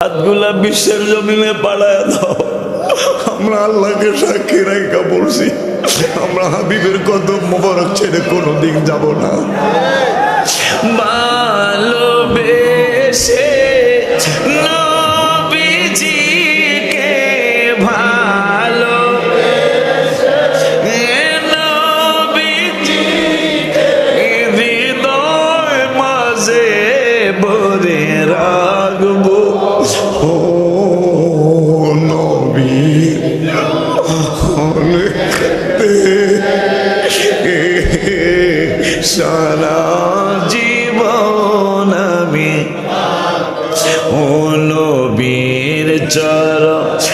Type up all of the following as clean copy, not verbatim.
হাতগুলা বিশ্বের জমিনে পাড়ায় দাও। আমরা আল্লাহকে সাক্ষী রাখা বলছি, আমরা হাবিবের কদম মোবারক ছেড়ে কোনোদিন যাব না। ভালোবেসে নবীজিকে ভালো নবীজিকে হৃদয় মাঝে ভরে রাখবো। ও নবী সারা জীবন আমি ও নবীর চরণেতে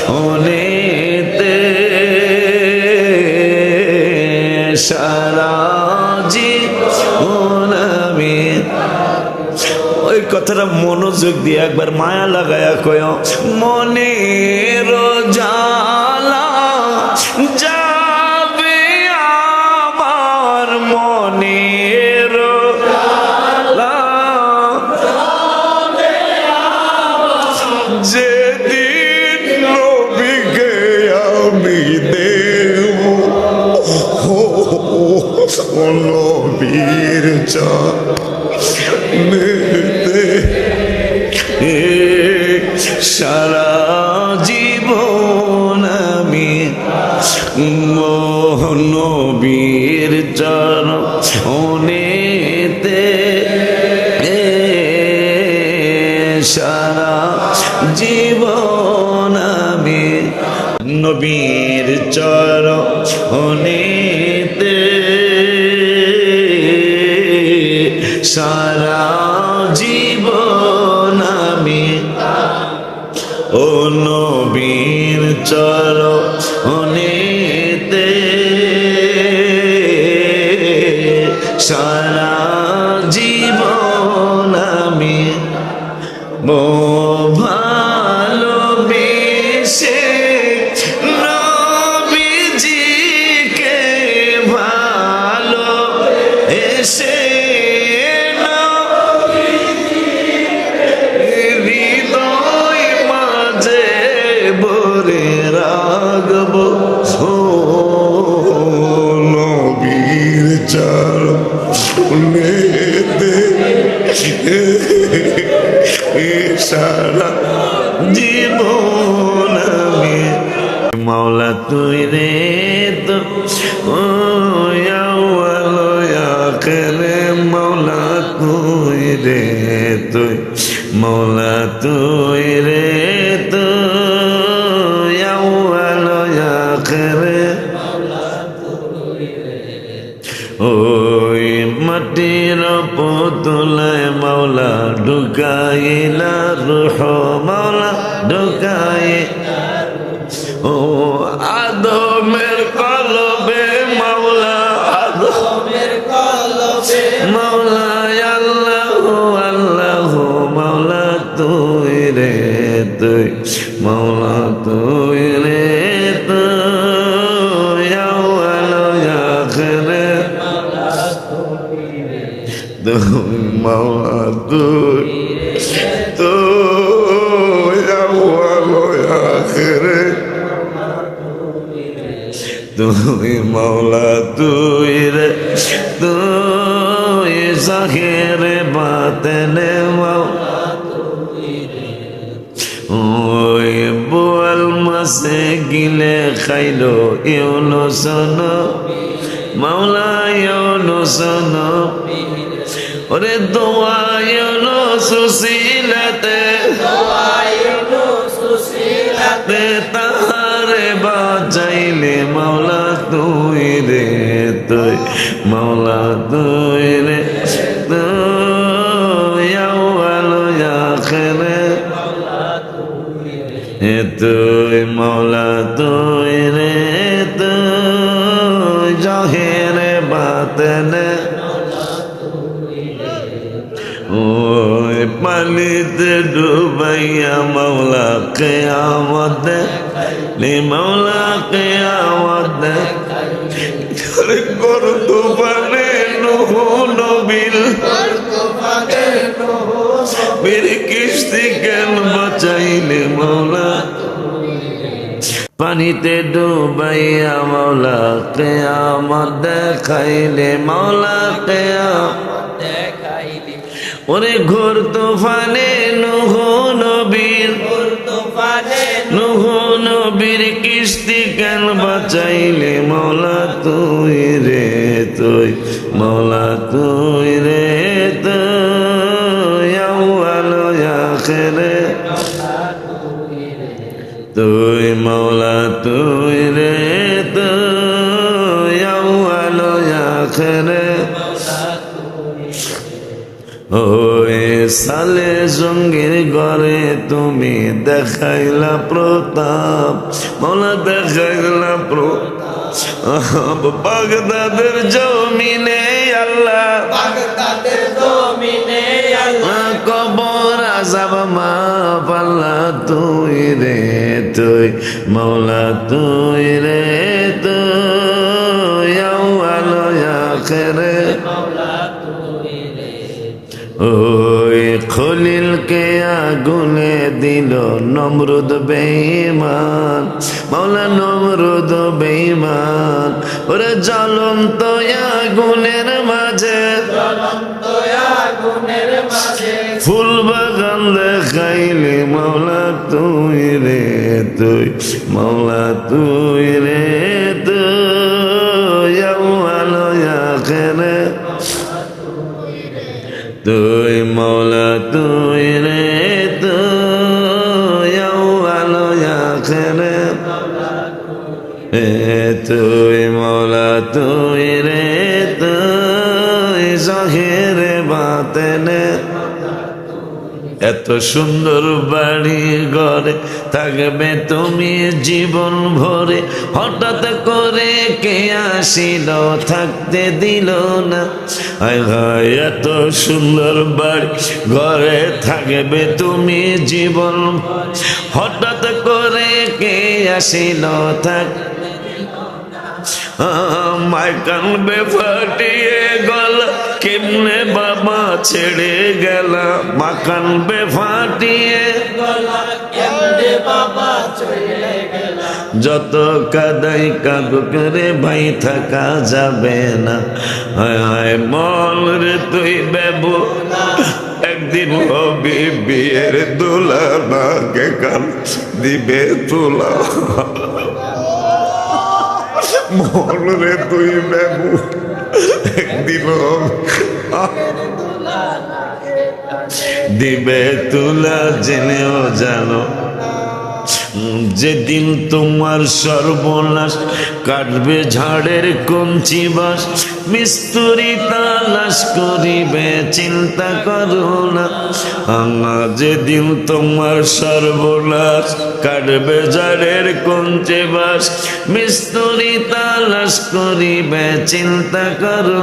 সারা জীবন আমি। ওই কথাটা মনোযোগ দিয়ে একবার মায়া লাগায়া কয়, মনের জালা যাবে আমার মনের জালা যেদিন নবীকে আমি দেব ও নবীর চরণেতে সারা জীবন আমি নবীর চরণেতে সারা জীবন আমি নবীর চরণেতে সারা জীবন আমি ও নবীর চরণেতে সারা জীবন আমি ভালোবেসে নবীজিকে ভালোবেসে হৃদয় মাঝে ভরে রাখবো। ও নবীর চরণেতে সারা জীবন আমি মাওলা তুই রে তো মাওলা তুই রে তুই মাওলা তুই রে তো ওই মাটির পুতুলায় মাওলা ঢুকাইলা রূহ মাওলা ঢুকাই ও আদমের কলবে মাওলা আদমের কলবে মাওলা আল্লাহ আল্লাহ মাওলা তুই রে তুই মাওলা তুই রে মাওলা তুই তো তুই মাওলা তুই রে তুই জাহিরে বাতেনে মাওলা ওই বোয়াল মাসে গিলে খাইলো ইউনুস মাওলা ইউনুস ওরে দোয়া ইউনুস সিলাতে তাহারে বাঁচাইলে মাওলা তুই রে তুই মাওলা তুই রে তুই আউয়াল আখিরে তুই মাওলা তুই রে তুই জাহিরে বাতেনে ওই পানিতে ডুবাইয়া মাওলা কিয়ামত নে মাওলা কিয়ামত করতো পানে নূহ নবীর বীর কিস্তি কেন বাঁচাইলে মৌলা পানিতে ডুবাইয়া মৌলা কিয়ামত দেখাইলে মৌলা কিয়ামত দেখাইলে ওরে ঘোর তুফানে নূহ নবীর কিস্তি কেন বাঁচাইলে মৌলা তুই রে তুই মৌলা তুই রে তুই আউয়াল আখিরে তুই মৌলা তুই রে তুই আউয়াল আখিরে ওই সালে জঙ্গির ঘরে তুমি দেখাইলা প্রতাপ মৌলা দেখাইলা প্রতাপ বাগদাদের জমিনে আল্লাহ বাগদাদের জমিনে আল্লাহ কবর আযাব মাফ আল্লাহ তুই রে তুই মৌলা তুই রে তুই আউয়াল আখিরে ওই খলিলকে আগুনে দিল নমরুদ বেঈমান মাওলা নমরুদ বেঈমান ওরে জ্বলন্ত আগুনের মাঝে ফুল বাগান দেখাইলে মাওলা তুই রে তুই মাওলা তুই রে তুই আউয়াল আখিরে তুই মৌলা তুই রে তুই আউয়াল আখিরে তুই মৌলা তুই রে তুই জাহিরে বাতেনে এত সুন্দর বাড়ি ঘরে থাকবে তুমি জীবন ভরে হঠাৎ করে কে আসিল থাকতে দিল না হায় হায় এত সুন্দর বাড়ি ঘরে থাকবে তুমি জীবন হঠাৎ করে কে আসিল থাক মায় কানবে ফাটিয়ে গলা কেমনে বাবা ছেড়ে গেলা মা কানবে ফাটিয়ে গলা কেমনে বাবা ছেড়ে গেলা যত কাদাই কাঁদুক রে ভাই থাকা যাবে না হায় হায় মন রে তুই বেবু একদিন হবি বিয়ের দোলা না কে কান দিবে তোলা মন রে তুই বেবু একদিন দিবে তুলা জেনেও জানো যেদিন তোমার সর্বনাশ কাটবে ঝাড়ের কঞ্চি বাস মিস্তুরি তালাশ করিবে চিন্তা করো না যেদিন তোমার সর্বনাশ কাটবে ঝাড়ের কঞ্চি বাস মিস্তুরি তালাশ করিবে চিন্তা করো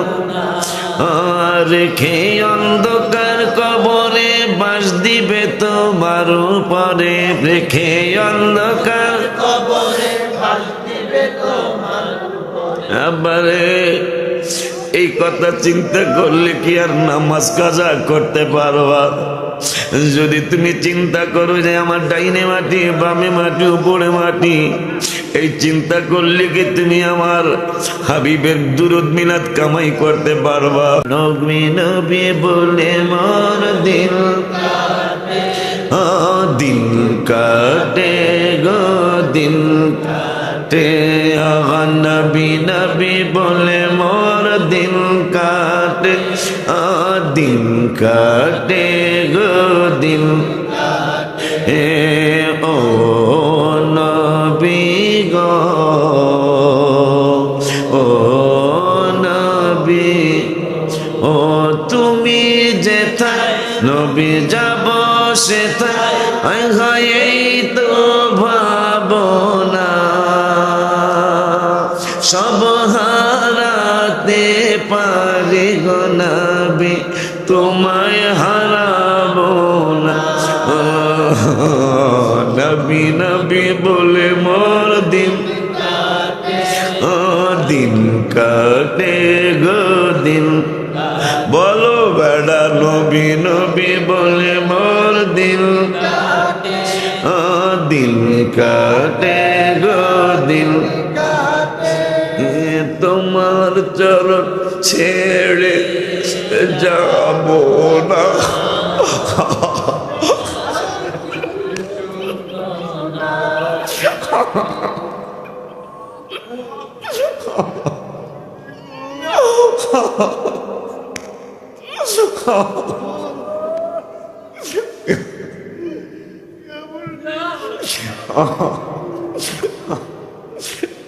রেখে অন্ধকার কবরে বাস দিবে তোমার উপরে রেখে অন্ধকার কবরে বাস দিবে তোমার উপরে আবারে এই কথা চিন্তা করলে কি আর নামাজ কাজা করতে পারবা যদি তুমি চিন্তা করো যে আমার ডাইনে মাটি বামে মাটি উপরে মাটি এই চিন্তা করলে কি তুমি আমার হাবিবের দুরুদ মিলাদ কামাই করতে পারবা নবী নবী বলে মোর দিল কাটে দিল কাটে গো দিল কাটে আগা নবী নবী বলে মোর দিল কাটে দিল কাটে গো দিল কাটে ও নবী গো ও নবী ও তুমি যেথায় নবী যাব সেথায় এই তো ভাবনা সব হারাতে পারি গো নবী তোমায় হারাবো না নবী নবী বলে মোর দিন দিন কাটে গো দিন বলো ছাড়া নবী নবী বলে মোর দিল দিল কাটে গো দিল তোমার চরণ ছেড়ে যাব না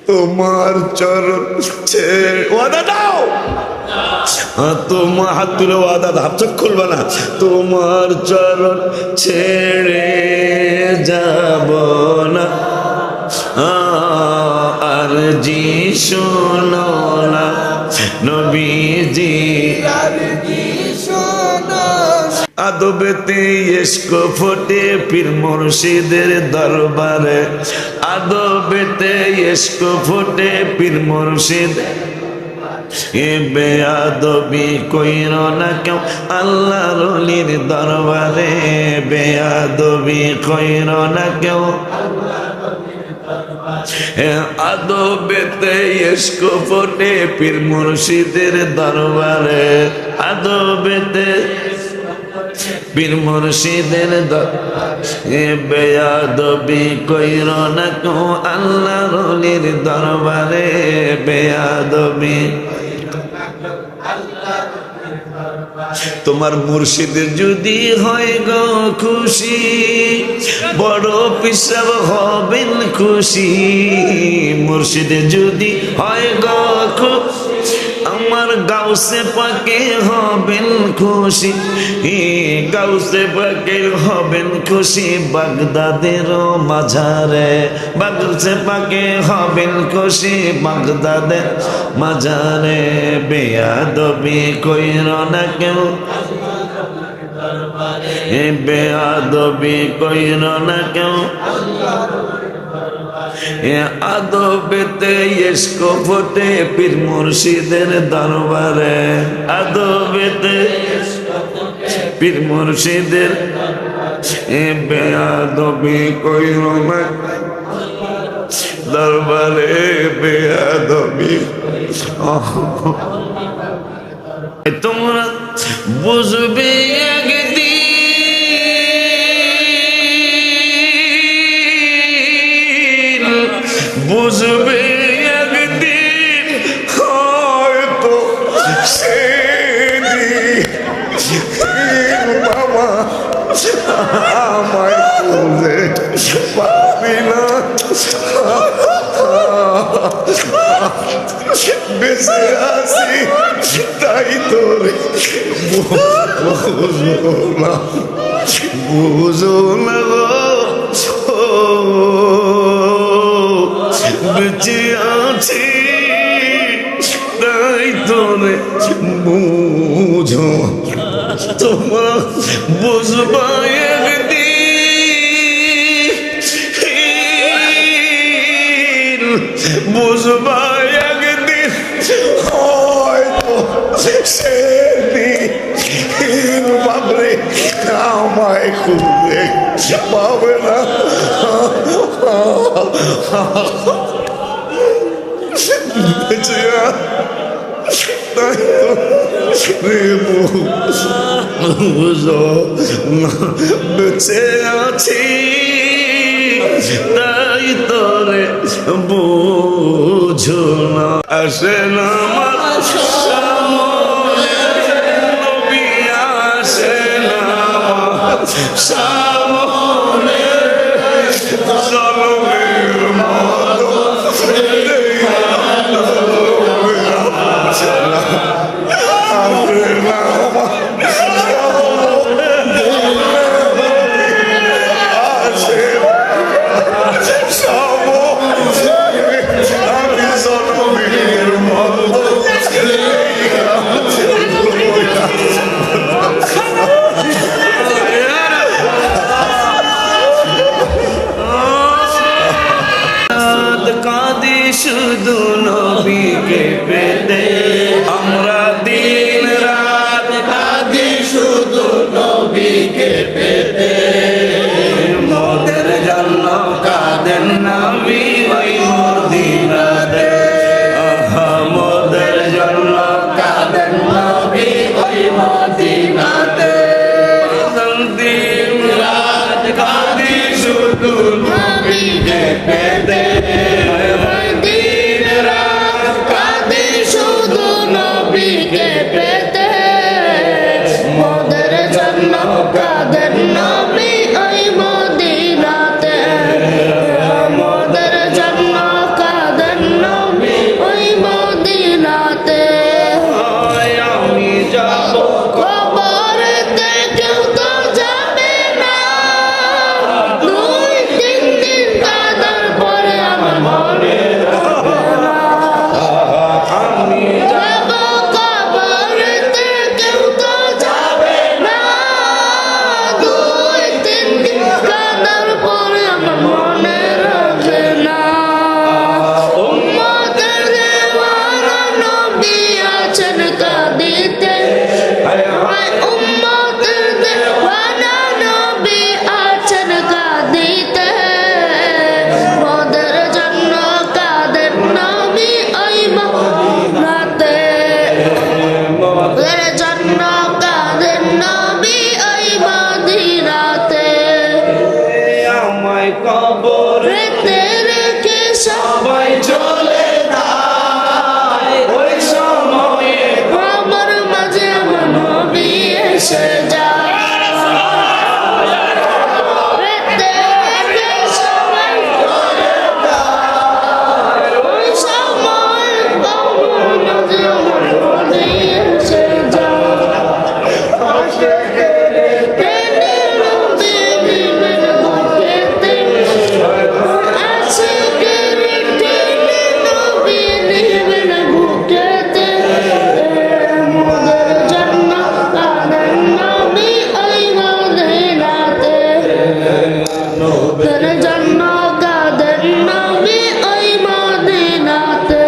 তোমার চরণ ছেড়ে ওয়াদা দাও তোমার হাত তুলে ওয়াদা হাত চোখ খুলবে না তোমার চরণ ছেড়ে যাব না আর জি শোনো না নবীজি আদবেতে ইশক ফোটে পীর মুর্শিদের দরবারে আদবেতে ইশক ফোটে পীর মুর্শিদ এ বেয়াদবি কইর না কেউ আল্লাহর ওলির দরবারে বেয়াদবি কইর না কেউ আদবেতে ইশক ফোটে পীর মুর্শিদের দরবারে আদবেতে পীর মুর্শিদের দরবারে বেয়াদবি কইর না কেউ আল্লাহর ওলির দরবারে বেয়াদবি তোমার মুর্শিদ যদি হয় গো খুশি বড় পিসাব হবেন খুশি মুর্শিদ যদি হয় গো খুশি আমার গাউসে পাকে হবেন খুশি গাউসে পাকে হবেন খুশি বাগদাদের মাঝারে বাগসে পাকে হবেন খুশি বাগদাদের মাঝারে বেয়াদবি কইর না কেউ বেয়াদবি কইর না কেউ আদবেতে ইশক ফোটে পীর মুর্শিদের দরবারে আদবেতে পীর মুর্শিদের বেয়াদবি কইর না দরবারে বেয়াদবি তোমরা বুঝবে একদিন বুঝবে একদিন হয়তো সেদিন বাবা আমায় খুঁজে পাবি না বেঁচে আছি তাই তোরে বুঝো না বুঝো না গো বেঁচে আছি তাই তোরে বুঝো তোমার বুঝবা একদিন বুঝবা একদিন হয়তো সেদিন বাবরে আমায় খুঁজে পাবে না বেঁচে তাই রে বুঝো বেঁচে আছি তাই তোরে বুঝো না আসে না আমার সামনে নবী আসে না আমার সামনে জলমের মতো নবীকে পেতে দিন রাত কাঁদে শুধু নবীকে পেতে মোদের জন্য কাঁদেন নবী ওই মদিনাতে মোদের জন্য কাঁদেন নবী ওই মদিনাতে আমি যাব কবরেতে কেউ তো যাবে না দুই তিন দিন কাঁদার পরে আমার মনে রাখবে না আমি যাব কবরেতে কেউ তো যাবে না দুই তিন দিন কাঁদার পরে আমার মনে রাখবে না উম্মতের দেওয়ানা নবী আছেন কাঁদিতে উম্মতের দেওয়ানা নবী আছেন কাঁদিতে মোদের জন্য কাঁদেন নবী ওই মদিনাতে মোদের জন্য কাঁদেন নবী ওই মদিনাতে আমায় কবরেতে রেখে সবাই চলে যায় ওই সময়ে আমার মাঝে আমার নবী এসে যায় কবরেতে রেখে সবাই চলে যায় ওই সময়ে আমার মাঝে আমার নবী এসে যায় টেনে নবী দিবেন বুকেতে আশিকের টেনে নবী দিবেন বুকেতে মোদের জন্য কাঁদেন নবী ওই মদিনাতে মোদের জন্য কাঁদেন নবী ওই মদিনাতে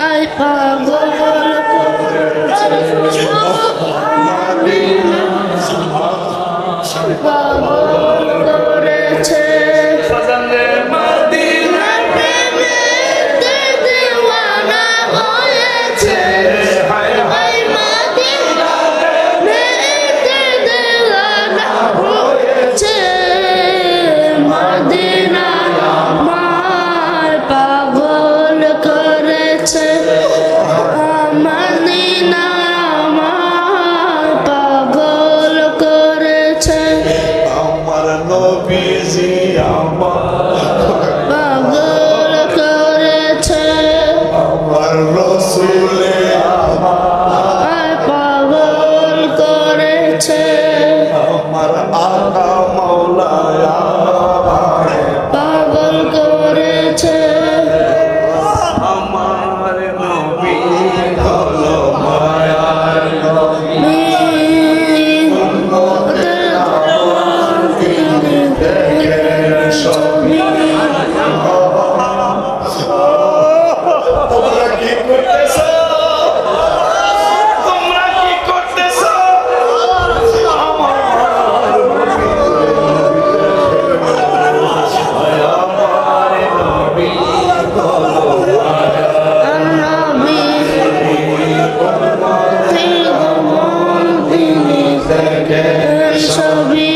আই পাগল করেছে পাগল করেছে মদিনার প্রেমেতে দেওয়ানা হয়েছে ওই মদিনার প্রেমেতে দেওয়ানা হয়েছে মদিনা আমার পাগল করেছে মদিনা আমার পাগল করেছে আমার নবীজি পাগল করেছে আমার রসুলে আর পাগল করেছে আমার আকা মৌলায় পাগল করেছে আমার নবী হলো মায়ার তোমরা কি করতেছো তোমরা কি করতেছো নবী তিনি ছবি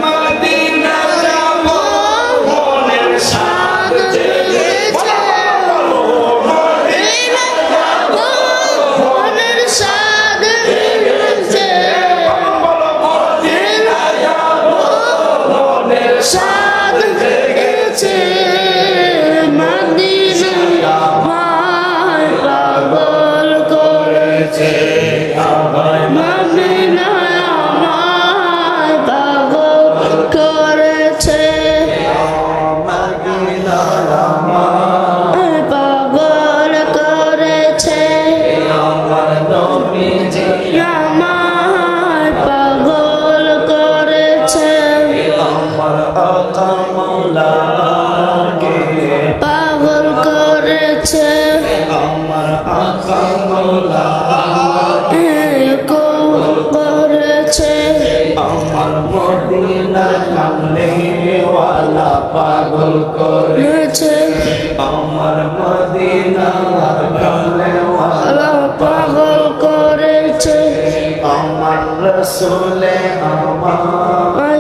মদিনা যাব মনের সাথ মনের স্বাদ মিলেছে স্বাদ মিলেছে মদিনা আমায় পাগল করেছে মদিনা আমায় পাগল করেছে পাগল করেছে আমায় পাগল করেছে পাগল করেছে করেছে আমার মদিনা কামলেওয়ালা পাগল করেছে আমার মদিনা কামলেওয়ালা পাগল করেছে আমার রসুলে আমার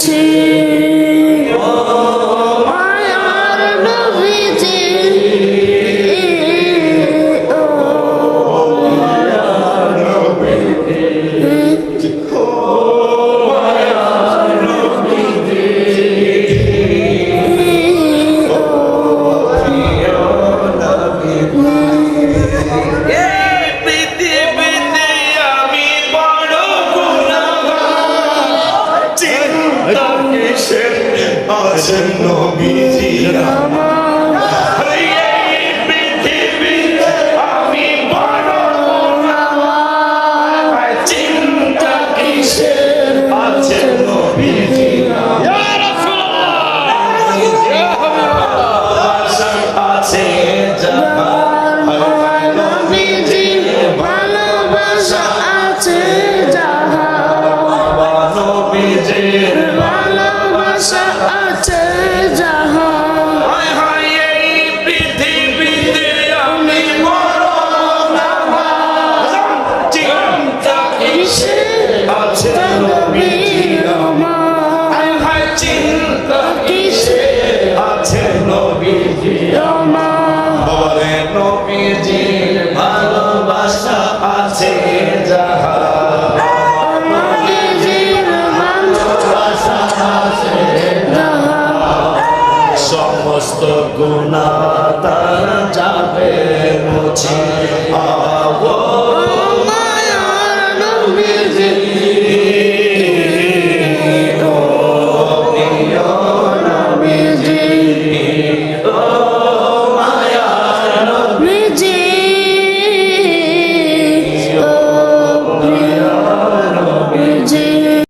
নবীজি ও মায়ার নবীজি ও মায়ার নবীজি ও মায়ার নবীজি ও প্রিয় নবীজি এই পৃথিবীতে আমি বড় গুনাহগার চিন্তা কিসের আছেন নবীজি আমার